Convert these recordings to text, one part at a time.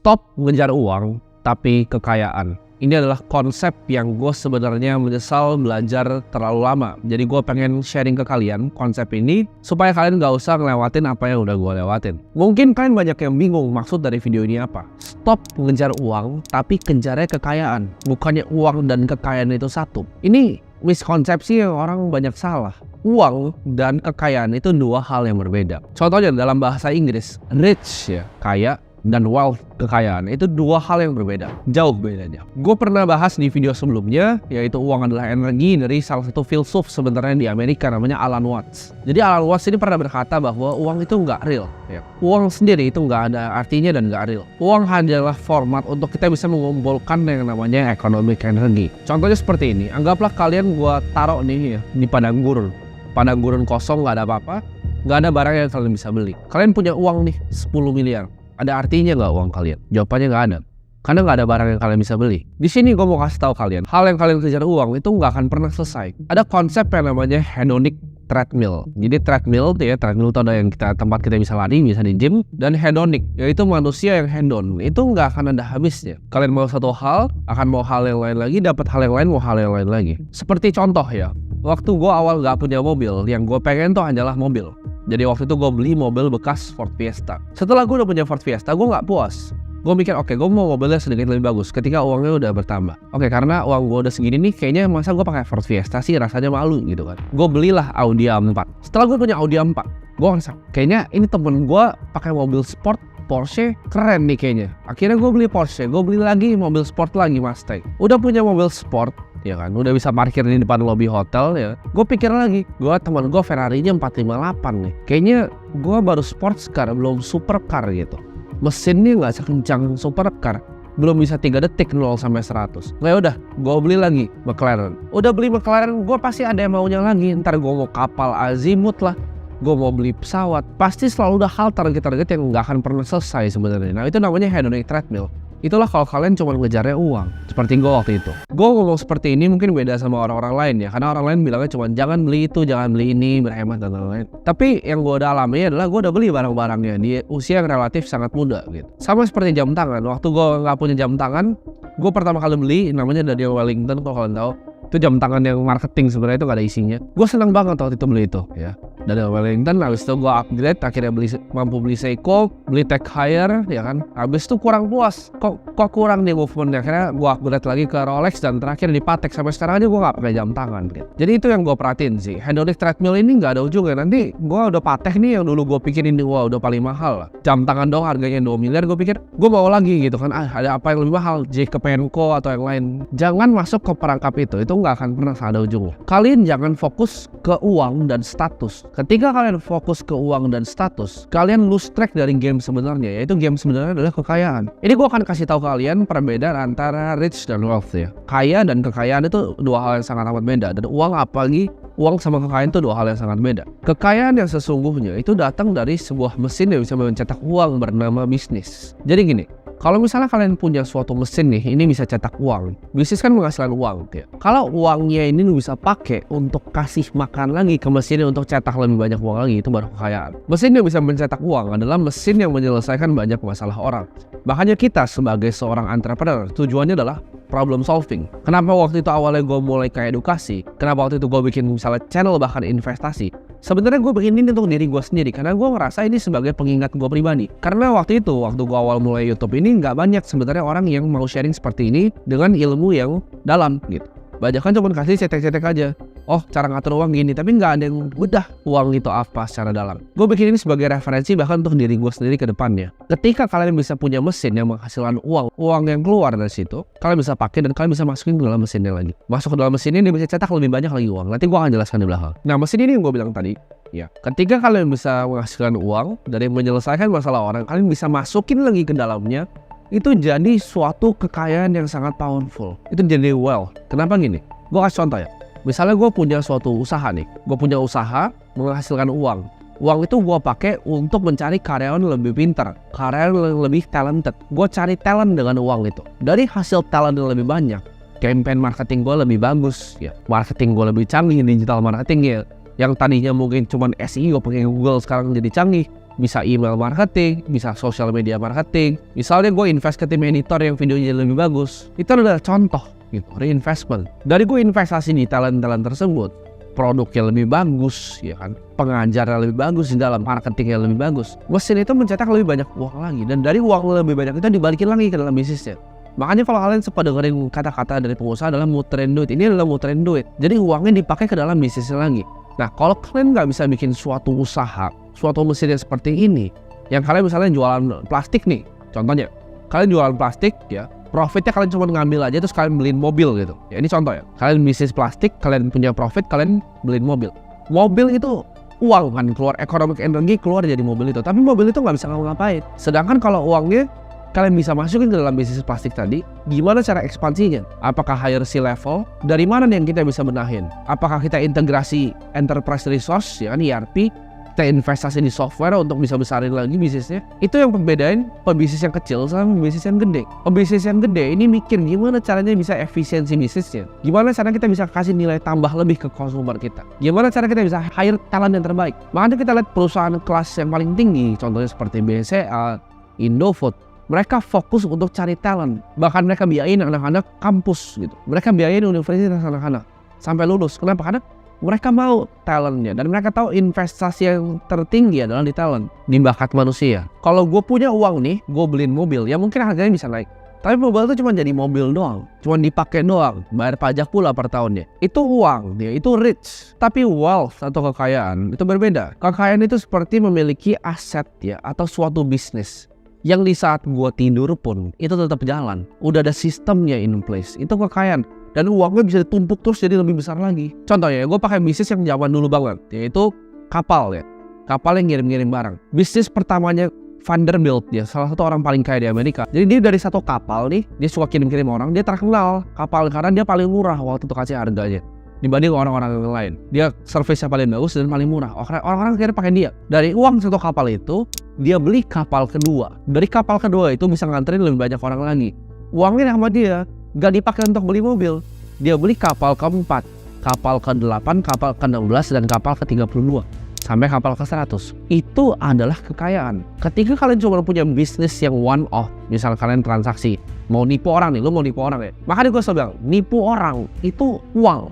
Stop mengejar uang, tapi kekayaan. Ini adalah konsep yang gue sebenarnya menyesal belajar terlalu lama. Jadi gue pengen sharing ke kalian konsep ini supaya kalian gak usah ngelewatin apa yang udah gue lewatin. Mungkin kalian banyak yang bingung maksud dari video ini apa. Stop mengejar uang, tapi kejarnya kekayaan. Bukannya uang dan kekayaan itu satu. Ini miskonsepsi yang orang banyak salah. Uang dan kekayaan itu dua hal yang berbeda. Contohnya dalam bahasa Inggris, rich ya, kaya, dan wealth, kekayaan, itu dua hal yang berbeda, jauh bedanya. Gue pernah bahas di video sebelumnya, yaitu uang adalah energi, dari salah satu filsuf sebenarnya di Amerika namanya Alan Watts. Jadi Alan Watts ini pernah berkata bahwa uang itu nggak real ya. Uang sendiri itu nggak ada artinya dan nggak real. Uang hanyalah format untuk kita bisa mengumpulkan yang namanya economic energy. Contohnya seperti ini, anggaplah kalian gue taruh nih ya di padang gurun kosong, nggak ada apa-apa, nggak ada barang yang kalian bisa beli. Kalian punya uang nih 10 miliar. Ada artinya nggak uang kalian? Jawabannya nggak ada. Karena nggak ada barang yang kalian bisa beli. Di sini gue mau kasih tahu kalian, hal yang kalian kejar uang itu nggak akan pernah selesai. Ada konsep yang namanya hedonic treadmill. Jadi treadmill itu ya, treadmill itu ada yang tempat kita bisa lari, bisa di gym. Dan hedonic, yaitu manusia yang hedon. Itu nggak akan ada habisnya. Kalian mau satu hal, akan mau hal yang lain lagi, dapat hal yang lain, mau hal yang lain lagi. Seperti contoh ya, waktu gue awal nggak punya mobil, yang gue pengen tuh hanyalah mobil. Jadi waktu itu gue beli mobil bekas Ford Fiesta. Setelah gue udah punya Ford Fiesta, gue nggak puas. Gue mikir, oke, gue mau mobilnya sedikit lebih bagus ketika uangnya udah bertambah. Oke, karena uang gue udah segini nih, kayaknya masa gue pakai Ford Fiesta sih, rasanya malu gitu kan. Gue belilah Audi A4. Setelah gue punya Audi A4, gue ngerasa, kayaknya ini temen gue pakai mobil sport Porsche, keren nih kayaknya. Akhirnya gue beli Porsche, gue beli lagi mobil sport lagi, Mustang. Udah punya mobil sport, ya kan, udah bisa parkir di depan lobby hotel ya. Gue pikir lagi, teman gue Ferrari-nya 458 nih. Kayaknya gue baru sports car, belum supercar gitu. Mesinnya nggak sekencang supercar, belum bisa 3 detik 0 sampai 100. Nah udah, gue beli lagi McLaren. Udah beli McLaren, gue pasti ada yang maunya lagi. Ntar gue mau kapal azimut lah, gue mau beli pesawat. Pasti selalu ada hal target-target yang nggak akan pernah selesai sebenarnya. Nah itu namanya hedonic treadmill. Itulah kalau kalian cuma ngejarnya uang. Seperti gue waktu itu. Gue ngomong seperti ini mungkin beda sama orang-orang lain ya. Karena orang lain bilangnya cuma jangan beli itu, jangan beli ini, berhemat dan lain-lain. Tapi yang gue udah alami adalah gue udah beli barang-barangnya di usia yang relatif sangat muda gitu. Sama seperti jam tangan. Waktu gue nggak punya jam tangan, gue pertama kali beli namanya Daniel Wellington, kalau kalian tahu. Itu jam tangan yang marketing, sebenarnya itu gak ada isinya. Gue seneng banget waktu itu beli itu ya. Daniel Wellington, habis itu gue upgrade, akhirnya mampu beli Seiko, beli Tech Heuer ya kan. Habis itu kurang puas, kok kurang nih movementnya. Akhirnya gue upgrade lagi ke Rolex dan terakhir di Patek. Sampai sekarang aja gue gak pakai jam tangan gitu. Jadi itu yang gue perhatiin sih, hedonic treadmill ini gak ada ujungnya. Nanti gue udah Patek nih yang dulu gue pikir ini wah udah paling mahal lah. Jam tangan dong harganya 2 miliar, gue pikir gue mau lagi gitu kan. Ada apa yang lebih mahal, Jacob & Co atau yang lain. Jangan masuk ke perangkap itu nggak akan pernah ada ujungnya. Kalian jangan fokus ke uang dan status. Ketika kalian fokus ke uang dan status, kalian lose track dari game sebenarnya, yaitu game sebenarnya adalah kekayaan. Ini gue akan kasih tahu kalian perbedaan antara rich dan wealth ya. Kaya dan kekayaan itu dua hal yang sangat amat beda. Dan uang, apalagi uang sama kekayaan itu dua hal yang sangat beda. Kekayaan yang sesungguhnya itu datang dari sebuah mesin yang bisa mencetak uang bernama bisnis. Jadi gini, kalau misalnya kalian punya suatu mesin nih, ini bisa cetak uang. Bisnis kan menghasilkan uang ya. Kalau uangnya ini lu bisa pakai untuk kasih makan lagi ke mesinnya untuk cetak lebih banyak uang lagi, itu baru kekayaan. Mesin yang bisa mencetak uang adalah mesin yang menyelesaikan banyak masalah orang. Makanya kita sebagai seorang entrepreneur, tujuannya adalah problem solving. Kenapa waktu itu awalnya gue mulai ke edukasi? Kenapa waktu itu gue bikin misalnya channel bahkan investasi? Sebenarnya gue bikin ini untuk diri gue sendiri, karena gue ngerasa ini sebagai pengingat gue pribadi. Karena waktu gue awal mulai YouTube ini nggak banyak sebenarnya orang yang mau sharing seperti ini dengan ilmu yang dalam gitu. Banyak kan cuma kasih cetek-cetek aja. Oh, cara ngatur uang gini, tapi nggak ada yang bedah uang itu apa secara dalam. Gue bikin ini sebagai referensi bahkan untuk diri gue sendiri ke depannya. Ketika kalian bisa punya mesin yang menghasilkan uang yang keluar dari situ, kalian bisa pakai dan kalian bisa masukin ke dalam mesinnya lagi. Masuk ke dalam mesin ini bisa cetak lebih banyak lagi uang. Nanti gue akan jelaskan di belakang. Nah, mesin ini yang gue bilang tadi, ya, ketika kalian bisa menghasilkan uang dari menyelesaikan masalah orang, kalian bisa masukin lagi ke dalamnya. Itu jadi suatu kekayaan yang sangat powerful. Itu jadi wealth. Kenapa gini? Gue kasih contoh ya. Misalnya gue punya suatu usaha nih. Gue punya usaha menghasilkan uang. Uang itu gue pakai untuk mencari karyawan lebih pintar, karyawan lebih talented. Gue cari talent dengan uang itu. Dari hasil talent yang lebih banyak, campaign marketing gue lebih bagus ya. Marketing gue lebih canggih, digital marketing ya. Yang tadinya mungkin cuma SEO pakai Google sekarang jadi canggih. Bisa email marketing, bisa social media marketing. Misalnya gue invest ke tim editor yang videonya lebih bagus. Itu adalah contoh gitu, reinvestment. Dari gue investasi di talent-talent tersebut, produknya lebih bagus, ya kan, pengajarnya lebih bagus, di dalam marketingnya lebih bagus, mesin itu mencetak lebih banyak uang lagi, dan dari uang lebih banyak itu dibalikin lagi ke dalam bisnisnya. Makanya kalau kalian sempat dengerin kata-kata dari pengusaha adalah muterin duit, ini adalah muterin duit, jadi uangnya dipakai ke dalam bisnisnya lagi. Nah, kalau kalian nggak bisa bikin suatu usaha, suatu mesin yang seperti ini, yang kalian misalnya jualan plastik nih, contohnya kalian jualan plastik ya, profitnya kalian cuma ngambil aja terus kalian beliin mobil gitu. Ya ini contoh ya. Kalian bisnis plastik, kalian punya profit, kalian beliin mobil. Mobil itu uang kan, keluar economic energy keluar jadi mobil itu. Tapi mobil itu nggak bisa ngapa-ngapain. Sedangkan kalau uangnya kalian bisa masukin ke dalam bisnis plastik tadi, gimana cara ekspansinya? Apakah hire C level? Dari mana yang kita bisa benahin? Apakah kita integrasi enterprise resource ya kan, ERP? Kita investasi di software untuk bisa besarin lagi bisnisnya. Itu yang membedain pebisnis yang kecil sama pebisnis yang gede. Pebisnis yang gede ini mikir gimana caranya bisa efisiensi bisnisnya, gimana caranya kita bisa kasih nilai tambah lebih ke konsumer kita, gimana cara kita bisa hire talent yang terbaik. Makanya kita lihat perusahaan kelas yang paling tinggi, contohnya seperti BCA, Indofood, mereka fokus untuk cari talent. Bahkan mereka biayain anak-anak kampus gitu, mereka biayain universitas anak-anak sampai lulus. Kenapa? Karena mereka mau talentnya, dan mereka tahu investasi yang tertinggi adalah di talent, di bakat manusia. Kalau gue punya uang nih, gue beliin mobil, ya mungkin harganya bisa naik. Tapi mobil itu cuma jadi mobil doang, cuma dipakai doang, bayar pajak pula per tahunnya. Itu uang, dia itu rich. Tapi wealth atau kekayaan itu berbeda. Kekayaan itu seperti memiliki aset ya, atau suatu bisnis yang di saat gue tidur pun itu tetap jalan. Udah ada sistemnya in place. Itu kekayaan. Dan uangnya bisa ditumpuk terus jadi lebih besar lagi. Contohnya, gue pakai bisnis yang zaman dulu banget, yaitu kapal ya. Kapal yang ngirim-ngirim barang. Bisnis pertamanya Vanderbilt ya, salah satu orang paling kaya di Amerika. Jadi dia dari satu kapal nih, dia suka kirim-kirim orang, dia terkenal kapal karena dia paling murah waktu itu kasih harganya dibanding orang-orang yang lain. Dia servisnya paling bagus dan paling murah. Orang-orang akhirnya pakai dia. Dari uang satu kapal itu, dia beli kapal kedua. Dari kapal kedua itu bisa nganterin lebih banyak orang lagi. Uangnya sama dia gak dipakai untuk beli mobil. Dia beli kapal keempat, kapal ke-8, kapal ke-16, dan kapal ke-32 sampai kapal ke-100. Itu adalah kekayaan. Ketika kalian cuma punya bisnis yang one off, misal kalian transaksi mau nipu orang nih, lu mau nipu orang ya, makanya gue selalu bilang nipu orang itu uang,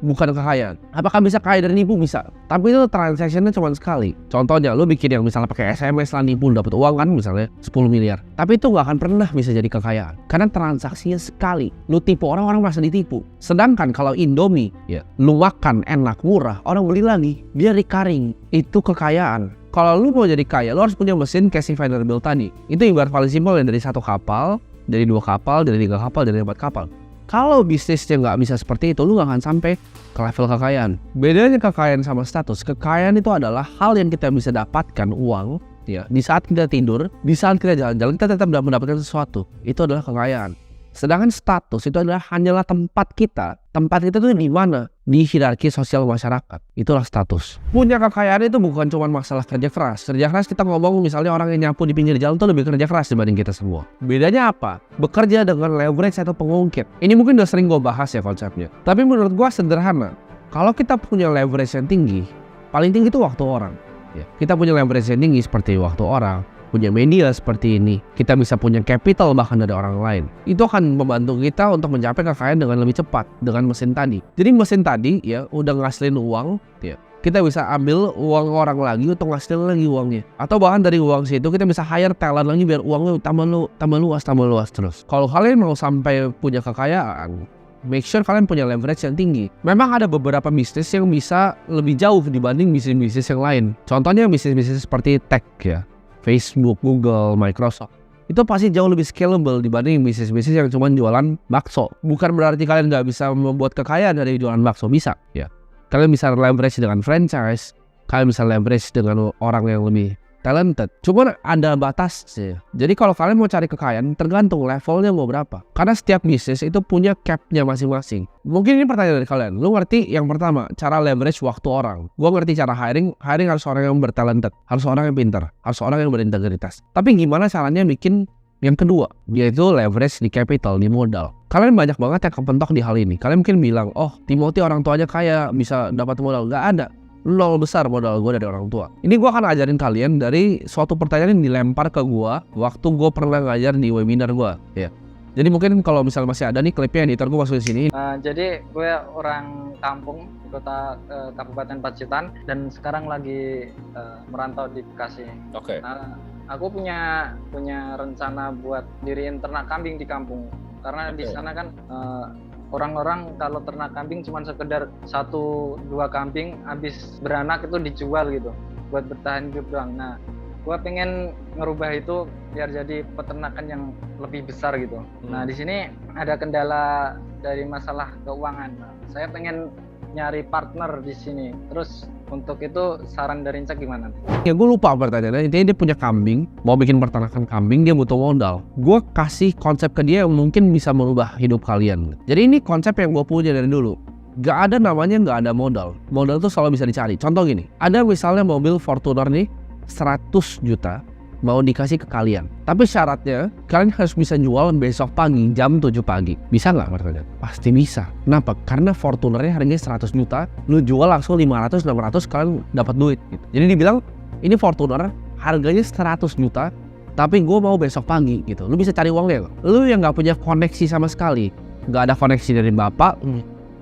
bukan kekayaan. Apakah bisa kaya dari nipu? Bisa. Tapi itu transaksinya cuma sekali. Contohnya lu bikin yang misalnya pakai SMS lah, nipu dapat uang kan misalnya 10 miliar. Tapi itu nggak akan pernah bisa jadi kekayaan. Karena transaksinya sekali. Lu tipu orang, orang merasa ditipu. Sedangkan kalau Indomie ya, lu makan enak murah, orang beli lagi. Dia recurring. Itu kekayaan. Kalau lu mau jadi kaya, lu harus punya mesin Casey Vanderbilt tadi. Itu ibarat paling simpel ya, dari satu kapal, dari 2 kapal, dari 3 kapal, dari 4 kapal. Kalau bisnisnya nggak bisa seperti itu, lu nggak akan sampai ke level kekayaan. Bedanya kekayaan sama status. Kekayaan itu adalah hal yang kita bisa dapatkan uang ya, di saat kita tidur, di saat kita jalan-jalan, kita tetap mendapatkan sesuatu. Itu adalah kekayaan. Sedangkan status itu adalah hanyalah tempat kita. Tempat kita tuh di mana? Di hierarki sosial masyarakat. Itulah status. Punya kekayaan itu bukan cuma masalah kerja keras. Kerja keras kita ngomong misalnya orang yang nyapu di pinggir jalan tuh lebih kerja keras dibanding kita semua. Bedanya apa? Bekerja dengan leverage atau pengungkit. Ini mungkin udah sering gue bahas ya konsepnya. Tapi menurut gue sederhana. Kalau kita punya leverage yang tinggi, paling tinggi itu waktu orang. Ya, kita punya leverage yang tinggi seperti waktu orang, punya media seperti ini, kita bisa punya capital bahkan dari orang lain. Itu akan membantu kita untuk mencapai kekayaan dengan lebih cepat dengan mesin tadi. Jadi mesin tadi ya udah ngasilin uang ya, kita bisa ambil uang orang lagi untuk ngasilin lagi uangnya. Atau bahkan dari uang situ kita bisa hire talent lagi biar uangnya tambah luas terus. Kalau kalian mau sampai punya kekayaan, make sure kalian punya leverage yang tinggi. Memang ada beberapa bisnis yang bisa lebih jauh dibanding bisnis-bisnis yang lain. Contohnya bisnis-bisnis seperti tech ya, Facebook, Google, Microsoft. Itu pasti jauh lebih scalable dibanding bisnis-bisnis yang cuma jualan bakso. Bukan berarti kalian nggak bisa membuat kekayaan dari jualan bakso, bisa ya. Kalian bisa leverage dengan franchise, kalian bisa leverage dengan orang yang lebih talented. Cuma ada batas sih. Jadi kalau kalian mau cari kekayaan, tergantung levelnya mau berapa. Karena setiap bisnis itu punya cap-nya masing-masing. Mungkin ini pertanyaan dari kalian. Lu ngerti yang pertama, cara leverage waktu orang. Gua ngerti cara hiring. Hiring harus orang yang bertalented, harus orang yang pintar, harus orang yang berintegritas. Tapi gimana caranya bikin yang kedua, yaitu leverage di capital, di modal. Kalian banyak banget yang kepentok di hal ini. Kalian mungkin bilang, oh Timothy orang tuanya kaya, bisa dapat modal. Gak ada. nol besar modal gue dari orang tua. Ini gue akan ajarin kalian dari suatu pertanyaan yang dilempar ke gue waktu gue pernah ngajar di webinar gue, ya. Jadi mungkin kalau misalnya masih ada nih klipnya, editor gue masuk di sini. Jadi gue orang kampung di kota Kabupaten Pacitan dan sekarang lagi merantau di Bekasi. Oke. Aku punya rencana buat diriin ternak kambing di kampung, karena di sana kan orang-orang kalau ternak kambing cuma sekedar 1-2 kambing habis beranak itu dijual gitu buat bertahan hidup doang. Nah, gue pengen ngerubah itu biar jadi peternakan yang lebih besar gitu. Nah, di sini ada kendala dari masalah keuangan. Nah, saya pengen nyari partner di sini. Terus untuk itu saran dari Incak gimana? Ya gue lupa pertanyaannya. Intinya dia punya kambing, mau bikin peternakan kambing, dia butuh modal. Gue kasih konsep ke dia yang mungkin bisa merubah hidup kalian. Jadi ini konsep yang gue punya dari dulu. Gak ada namanya gak ada modal. Modal itu selalu bisa dicari. Contoh gini, ada misalnya mobil Fortuner nih 100 juta mau dikasih ke kalian. Tapi syaratnya kalian harus bisa jual besok pagi jam 7 pagi. Bisa nggak pertanyaan? Pasti bisa. Kenapa? Karena Fortunernya harganya 100 juta, lu jual langsung 500-600 kalian dapat duit gitu. Jadi dibilang ini Fortuner harganya 100 juta tapi gue mau besok pagi gitu. Lu bisa cari uangnya. Lu yang nggak punya koneksi sama sekali, nggak ada koneksi dari bapak,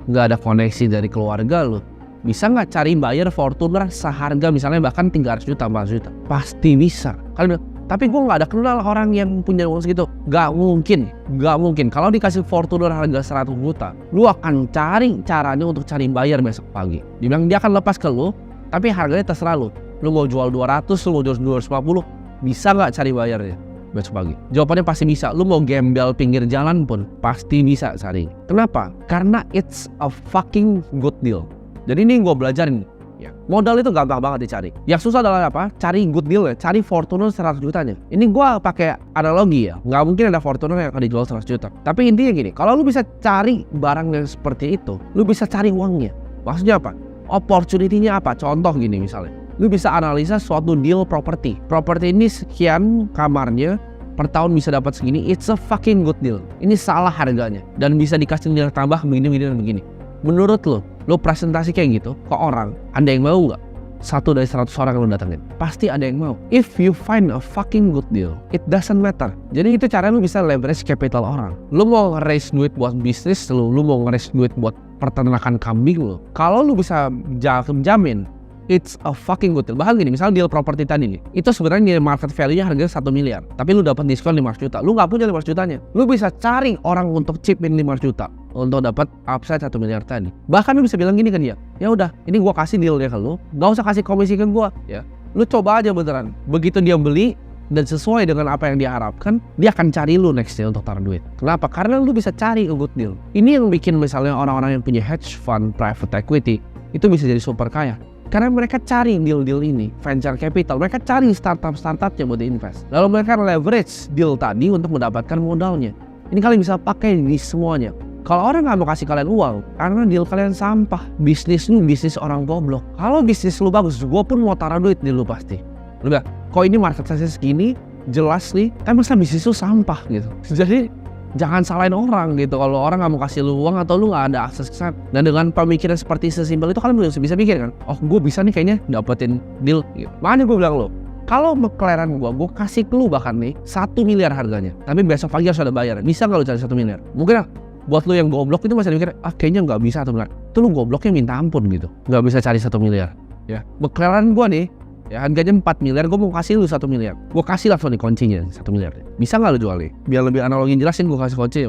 nggak ada koneksi dari keluarga lu, bisa nggak cari buyer Fortuner seharga misalnya bahkan 300 juta, 400 juta? Pasti bisa. Kalian bilang, tapi gue nggak ada kenal orang yang punya uang segitu. Nggak mungkin. Kalau dikasih Fortuner harga 100 juta, lu akan cari caranya untuk cari buyer besok pagi. Dibilang dia akan lepas ke lu, tapi harganya terserah lu. Lu mau jual 200, lu mau jual 250, bisa nggak cari buyernya besok pagi? Jawabannya pasti bisa. Lu mau gembel pinggir jalan pun pasti bisa cari. Kenapa? Karena it's a fucking good deal. Jadi ini gue belajarin ya. Modal itu gampang banget dicari. Yang susah adalah apa? Cari good deal ya. Cari Fortuner 100 jutanya. Ini gue pakai analogi ya. Nggak mungkin ada Fortuner yang akan dijual 100 juta. Tapi intinya gini, kalau lu bisa cari barang yang seperti itu, lu bisa cari uangnya. Maksudnya apa? Opportunity-nya apa? Contoh gini misalnya, lu bisa analisa suatu deal properti. Properti ini sekian kamarnya, per tahun bisa dapat segini. It's a fucking good deal. Ini salah harganya dan bisa dikasih nilai tambah begini. Menurut lo presentasi kayak gitu ke orang, ada yang mau nggak? 1 dari 100 orang yang lo datengin, pasti ada yang mau. If you find a fucking good deal, it doesn't matter. Jadi itu cara lo bisa leverage capital orang. Lo mau nge-raise duit buat bisnis lo mau nge-raise duit buat peternakan kambing lo. Kalau lo bisa jamin, it's a fucking good deal. Bahkan gini, misalnya deal properti tadi nih, itu sebenarnya market value-nya harganya 1 miliar, tapi lu dapat diskon 500 juta. Lu nggak punya 500 jutanya, lu bisa cari orang untuk chip in 500 juta untuk dapat upside 1 miliar tadi. Bahkan lu bisa bilang gini kan dia, ya udah, ini gua kasih dealnya ke lu, nggak usah kasih komisi ke gua, ya. Lu coba aja beneran. Begitu dia beli dan sesuai dengan apa yang dia harapkan, dia akan cari lu nextnya untuk taruh duit. Kenapa? Karena lu bisa cari a good deal. Ini yang bikin misalnya orang-orang yang punya hedge fund, private equity itu bisa jadi super kaya. Karena mereka cari deal-deal ini, venture capital, mereka cari startup yang buat diinvest. Lalu mereka leverage deal tadi untuk mendapatkan modalnya. Ini kalian bisa pakai di semuanya. Kalau orang nggak mau kasih kalian uang, karena deal kalian sampah, bisnis lu bisnis orang goblok. Kalau bisnis lu bagus, gue pun mau taruh duit di lu pasti. Lu bilang, kok ini market size segini, jelas nih, kan masa bisnis lu sampah gitu. Jadi jangan salahin orang gitu kalau orang nggak mau kasih lu uang atau lu nggak ada akses ke sana. Dan dengan pemikiran seperti sesimpel itu kalian bisa mikir kan, oh gue bisa nih kayaknya dapetin deal gitu. Makanya gue bilang lo, kalau McLaren gue kasih ke lu bahkan nih 1 miliar harganya, tapi besok pagi harus ada bayaran. Bisa nggak lu cari 1 miliar? Mungkin buat lu yang goblok itu masih mikir, kayaknya nggak bisa 1 miliar. Itu lu gobloknya minta ampun gitu, nggak bisa cari 1 miliar. Ya, McLaren gue nih, ya harganya 4 miliar, gue mau kasih lu 1 miliar. Gue kasih langsung nih kuncinya 1 miliar. Bisa gak lu jual nih? Biar lebih analogi jelasin, gue kasih kunci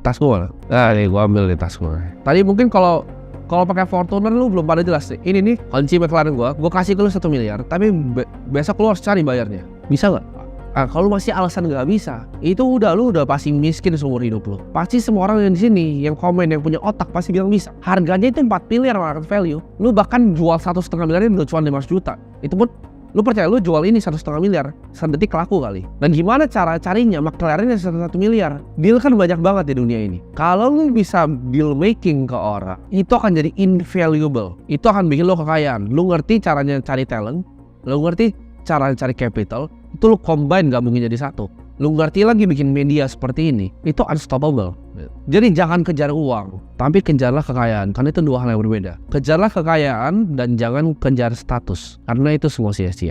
tas gue. Nah nih gue ambil di tas gue. Tadi mungkin kalau pakai Fortuner lu belum pada jelas nih. Ini nih kunci McLaren gue kasih ke lu 1 miliar, tapi besok lu harus cari bayarnya. Bisa gak? Kalau masih alasan nggak bisa, itu lu udah pasti miskin seumur hidup lu. Pasti semua orang yang di sini yang komen yang punya otak pasti bilang bisa. Harganya itu 4 miliar market value. Lu bahkan jual 1,5 miliar udah cuma 500 juta. Itu pun lu percaya lu jual ini 1,5 miliar sedetik laku kali. Dan gimana cara carinya? McLaren 1 miliar. Deal kan banyak banget di dunia ini. Kalau lu bisa deal making ke orang, itu akan jadi invaluable. Itu akan bikin lu kekayaan. Lu ngerti caranya cari talent, lu ngerti cara cari capital, itu lu combine gabungin jadi satu. lu ngerti lagi bikin media seperti ini, itu unstoppable. Jadi jangan kejar uang, tapi kejarlah kekayaan, karena itu dua hal yang berbeda. Kejarlah kekayaan dan jangan kejar status, karena itu semua sia-sia.